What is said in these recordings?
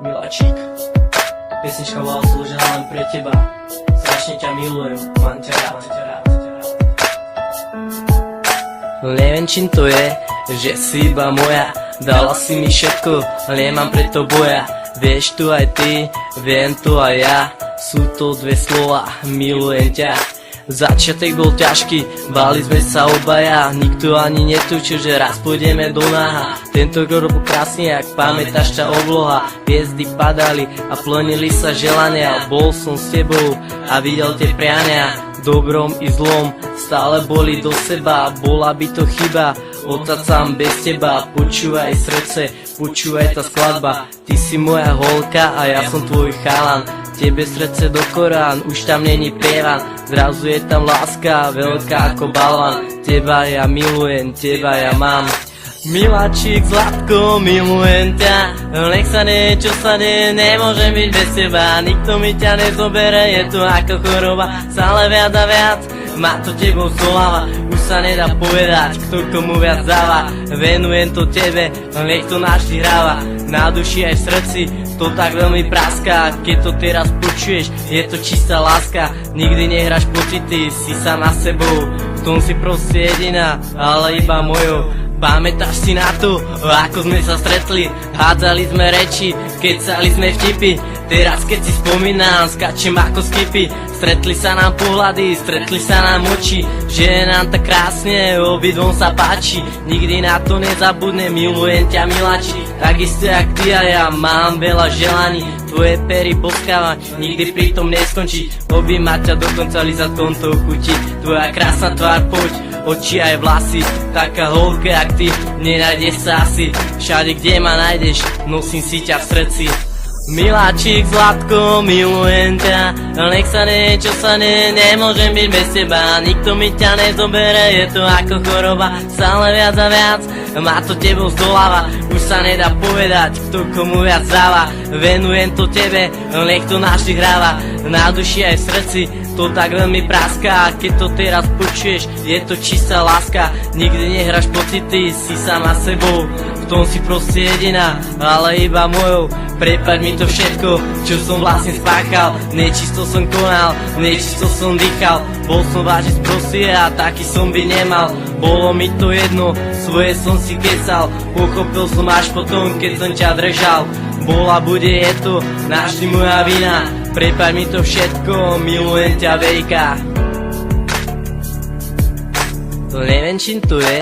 Miláčik, pesnička bola zložená len pre teba. Strašne ťa milujem, mám ťa rád. Neviem čím to je, že si iba moja. Dala si mi všetko, nemám preto boja. Vieš tu aj ty, viem to aj ja. Sú to dve slova, milujem ťa. Začiatek bol ťažký, báli sme sa obaja. Nikto ani netučil, že raz pôjdeme do náha. Tento rok bol krásny, ak pamätáš ťa obloha. Hviezdy padali a plnili sa želania. Bol som s tebou a videl tie priania. Dobrom i zlom stále boli do seba. Bola by to chyba ostať sám bez teba. Počúvaj srdce, počúvaj tá skladba. Ty si moja holka a ja som tvoj chalan. Tebe srdce do Korán, už tam není prievan. Zrazu je tam láska, veľká ako balvan. Teba ja milujem, teba ja mám. Miláčik, zlatko, milujem ťa. Nech sa nie, čo sa nie, nemôžem byť bez teba. Nikto mi ťa nezobere, je to ako choroba. Stále viac a viac, má to tebou zdoláva. Už sa nedá povedať, kto komu viac dáva. Venujem to tebe, nech to navždy hráva. Na duši aj v srdci, to tak veľmi praská. Keď to teraz počuješ, je to čistá láska. Nikdy nehráš pocity, si sama sebou. V tom si proste jediná, ale iba mojou. Pamätáš si na to, ako sme sa stretli? Hádzali sme reči, kecali sme vtipy. Teraz keď si spomínam, skačem ako skipy. Stretli sa nám pohľady, stretli sa nám oči. Že je nám tak krásne, obidvom sa páči. Nikdy na to nezabudnem, milujem ťa miláči. Takisto jak ty a ja, mám veľa želaní. Tvoje pery boskávať, nikdy pri tom neskončí. Objímať ťa dokonca lízať kontou chuti. Tvoja krásna tvár, poď, oči aj vlasy. Taká holka jak ty, nenájdeš sa asi. Všade kde ma nájdeš, nosím si ťa v srdci. Miláčik, zlatko, milujem ťa. Nech sa nie, čo sa nie, nemôžem byť bez teba. Nikto mi ťa nezobere, je to ako choroba. Stále viac a viac, má to tebou zdoláva. Už sa nedá povedať, kto komu viac dáva. Venujem to tebe, nech to navždy hráva. Na duši aj v srdci, to tak veľmi praská. Keď to teraz počuješ, je to čistá láska. Nikdy nehráš pocity, si sama sebou. V tom si proste jediná, ale iba mojou. Prepáč mi to všetko, čo som vlastne spáchal. Nečisto som konal, nečisto som dýchal. Bol som vážne sprostý a taký som by nemal. Bolo mi to jedno, svoje som si kecal. Pochopil som až potom, keď som ťa držal. Bola, bude, je to navždy moja vina. Prepáč mi to všetko, milujem ťa vejka. Neviem čím to je,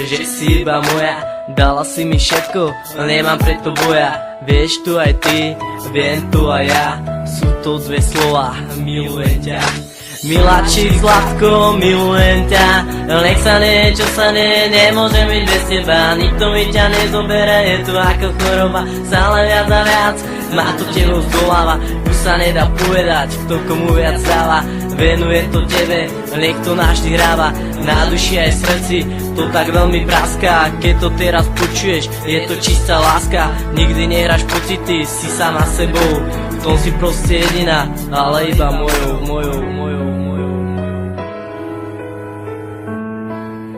že si iba moja. Dala si mi všetko, nemám preto boja. Vieš tu aj ty, viem tu aj ja. Sú to dve slova, milujem ťa. Miláčik, zlatko, milujem ťa. Nech sa nie, čo sa nie, nemôžem byť bez teba. Nikto mi ťa nezobere, je to ako choroba. Stále viac a viac, má to tebou zdoláva. Už sa nedá povedať, kto komu viac dáva. Venujem to tebe, nech to navždy hráva. Na duši aj v srdci, to tak veľmi praská. Keď to teraz počuješ, je to čistá láska. Nikdy nehráš pocity, si sama sebou. V tom si proste jediná, ale iba mojou.